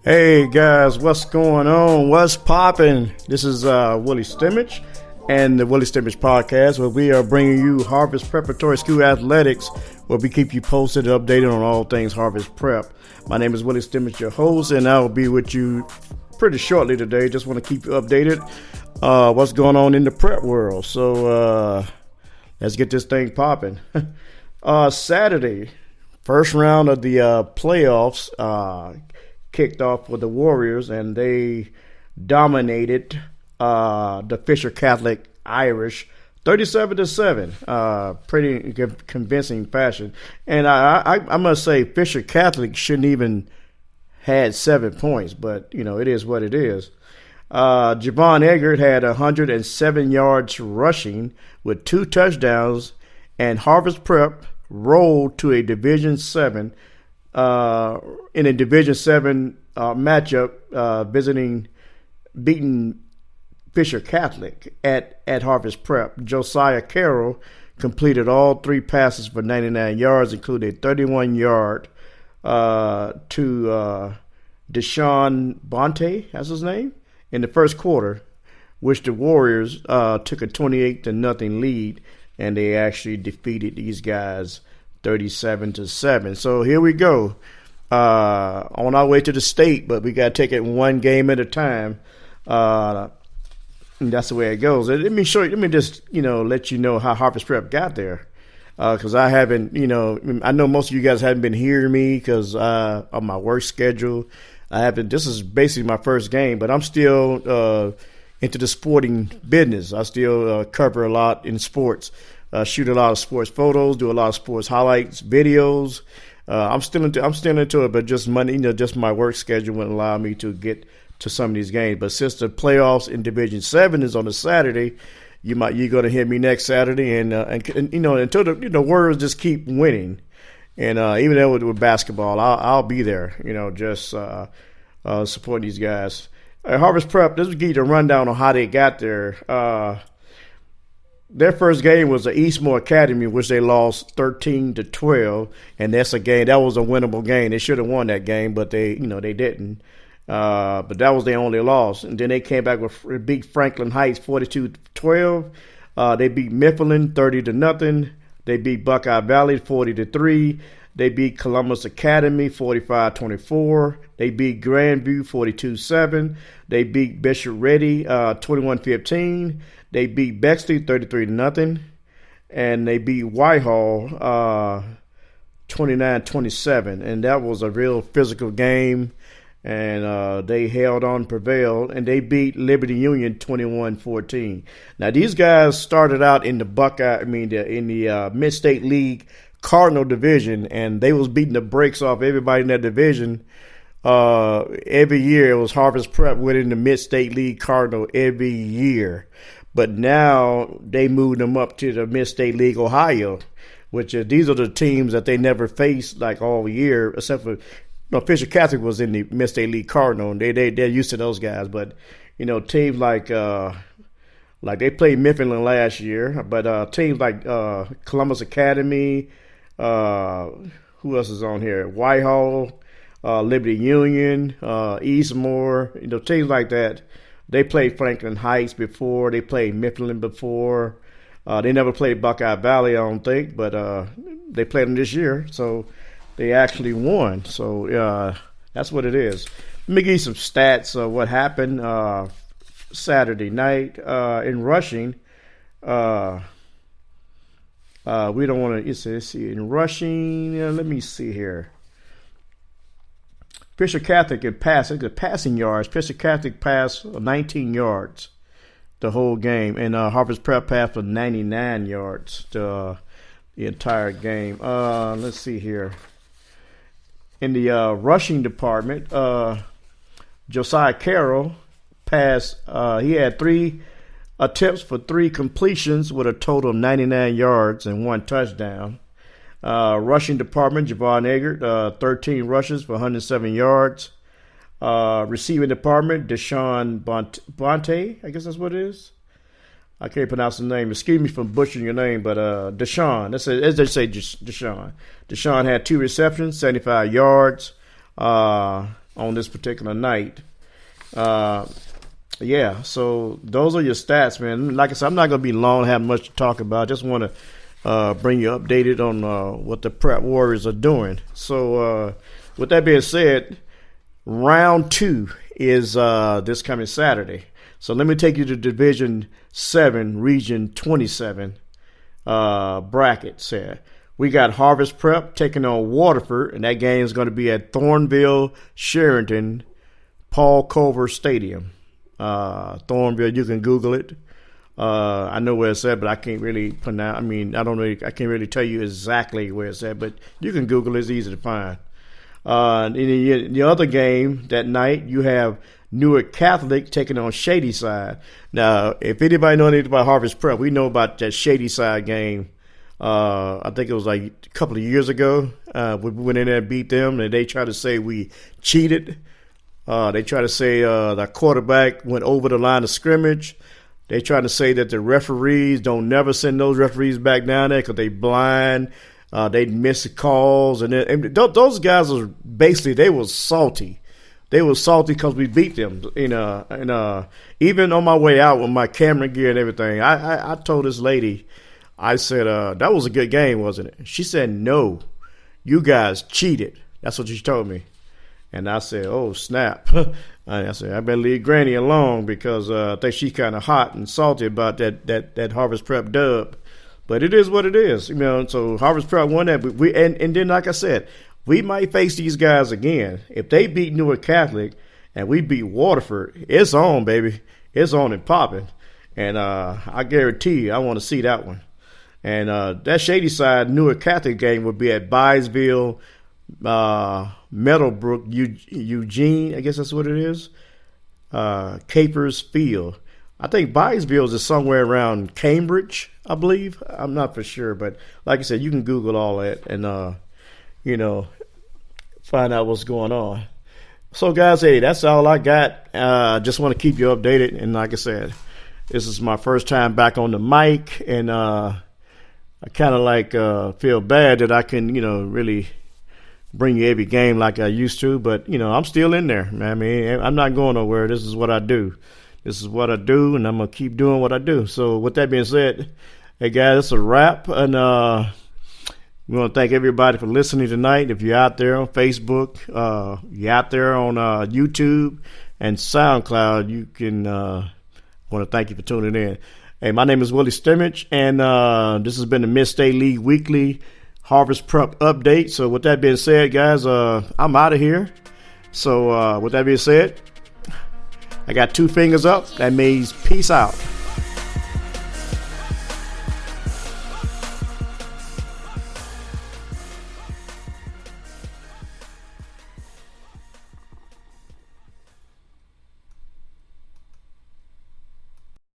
Hey guys, what's going on? What's popping? This is Willie Stimmich and the Willie Stimmich Podcast, where we are bringing you Harvest Preparatory School Athletics, where we keep you posted and updated on all things Harvest Prep. My name is Willie Stimmich, your host, and I will be with you pretty shortly today. Just want to keep you updated what's going on in the prep world. So let's get this thing popping. Saturday, first round of the playoffs kicked off with the Warriors, and they dominated the Fisher Catholic Irish 37-7, pretty convincing fashion. And I must say, Fisher Catholic shouldn't even had 7 points, but it is what it is. Javon Eggert had 107 yards rushing with 2 touchdowns, and Harvest Prep rolled to a Division 7 in a Division 7 matchup, beating Fisher Catholic at Harvest Prep. Josiah Carroll completed all 3 passes for 99 yards, including a 31-yard to Deshaun Bonte, that's his name, in the first quarter, which the Warriors took a 28-0 lead, and they actually defeated these guys 37-7. So here we go. On our way to the state, but we got to take it one game at a time. And that's the way it goes. Let me just, let you know how Harvest Prep got there. Because I haven't, I know most of you guys haven't been hearing me because of my work schedule. This is basically my first game, but I'm still into the sporting business. I still cover a lot in sports. Shoot a lot of sports photos, do a lot of sports highlights, videos. I'm still into it, but just money, just my work schedule wouldn't allow me to get to some of these games. But since the playoffs in Division 7 is on a Saturday, you're going to hear me next Saturday, and until the Warriors just keep winning, and even though with basketball, I'll be there, just supporting these guys. Harvest Prep, this will give you the rundown on how they got there. Their first game was the Eastmore Academy, which they lost 13-12, and that's a game that was a winnable game. They should have won that game, but they didn't. But that was their only loss. And then they came back with beat Franklin Heights 42-12. They beat Mifflin 30-0. They beat Buckeye Valley 40-3. They beat Columbus Academy 45-24. They beat Grandview 42-7. They beat Bishop Ready 21-15. They beat Bexley 33-0. And they beat Whitehall 29-27. And that was a real physical game. And they held on, prevailed, and they beat Liberty Union 21-14. Now these guys started out in the Mid-State League Cardinal Division, and they was beating the brakes off everybody in that division. Every year it was Harvest Prep winning the Mid-State League Cardinal every year. But now they moved them up to the Mid-State League Ohio, which these are the teams that they never faced like all year, except for Fisher Catholic was in the Mid-State League Cardinal, and they're used to those guys. But teams like they played Mifflin last year, but teams like Columbus Academy, who else is on here? Whitehall, Liberty Union, Eastmore, teams like that. They played Franklin Heights before. They played Mifflin before. They never played Buckeye Valley, I don't think, but they played them this year. So they actually won. So that's what it is. Let me give you some stats of what happened Saturday night in rushing. We don't want to see in rushing. Let me see here. Fisher Catholic in passing yards. Fisher Catholic passed 19 yards the whole game, and Harvest Prep passed for 99 yards the entire game. Let's see here. In the rushing department, Josiah Carroll passed. He had 3 attempts for 3 completions with a total of 99 yards and 1 touchdown. Rushing department, Javon Eggert, 13 rushes for 107 yards. Receiving department, Deshaun Bonte, I guess that's what it is. I can't pronounce the name. Excuse me for butchering your name, but Deshaun. As they say, Deshaun. Deshaun had 2 receptions, 75 yards. on this particular night. Yeah, so those are your stats, man. Like I said, I'm not going to be long, have much to talk about. I just want to bring you updated on what the Prep Warriors are doing. So with that being said, round 2 is this coming Saturday. So let me take you to Division 7, Region 27 brackets here. We got Harvest Prep taking on Waterford, and that game is going to be at Thornville Sheraton Paul Culver Stadium. Thornville, you can Google it. I know where it's at, but I can't really pronounce. I can't really tell you exactly where it's at, but you can Google it. It's easy to find. In the other game that night, you have Newark Catholic taking on Shadyside. Now, if anybody knows anything about Harvest Prep, we know about that Shadyside game. I think it was like a couple of years ago. We went in there and beat them, and they tried to say we cheated. They try to say the quarterback went over the line of scrimmage. They try to say that the referees don't never send those referees back down there because they blind. They miss the calls. And those guys are basically, they were salty. They were salty because we beat them. And even on my way out with my camera gear and everything, I told this lady, I said, that was a good game, wasn't it? She said, no, you guys cheated. That's what she told me. And I said, oh, snap. I said, I better leave Granny alone because I think she's kind of hot and salty about that Harvest Prep dub. But it is what it is. So Harvest Prep won that. And then, like I said, we might face these guys again. If they beat Newark Catholic and we beat Waterford, it's on, baby. It's on and popping. And I guarantee you, I want to see that one. And that Shadyside Newark Catholic game would be at Byesville, Meadowbrook, Eugene, I guess that's what it is. Capers Field. I think Byesville is somewhere around Cambridge, I believe. I'm not for sure, but like I said, you can Google all that and find out what's going on. So guys, hey, that's all I got. Just want to keep you updated, and like I said, this is my first time back on the mic, and I kind of feel bad that I can really bring you every game like I used to, but I'm still in there. I mean, I'm not going nowhere. This is what I do. This is what I do, and I'm gonna keep doing what I do. So with that being said, hey guys, it's a wrap, and we want to thank everybody for listening tonight. If you're out there on Facebook, you're out there on YouTube and SoundCloud, you can want to thank you for tuning in. Hey, my name is Willie Stimmich, and this has been the Mid-State League Weekly Harvest Prep Update. So with that being said, guys, I'm out of here. So with that being said, I got 2 fingers up. That means peace out.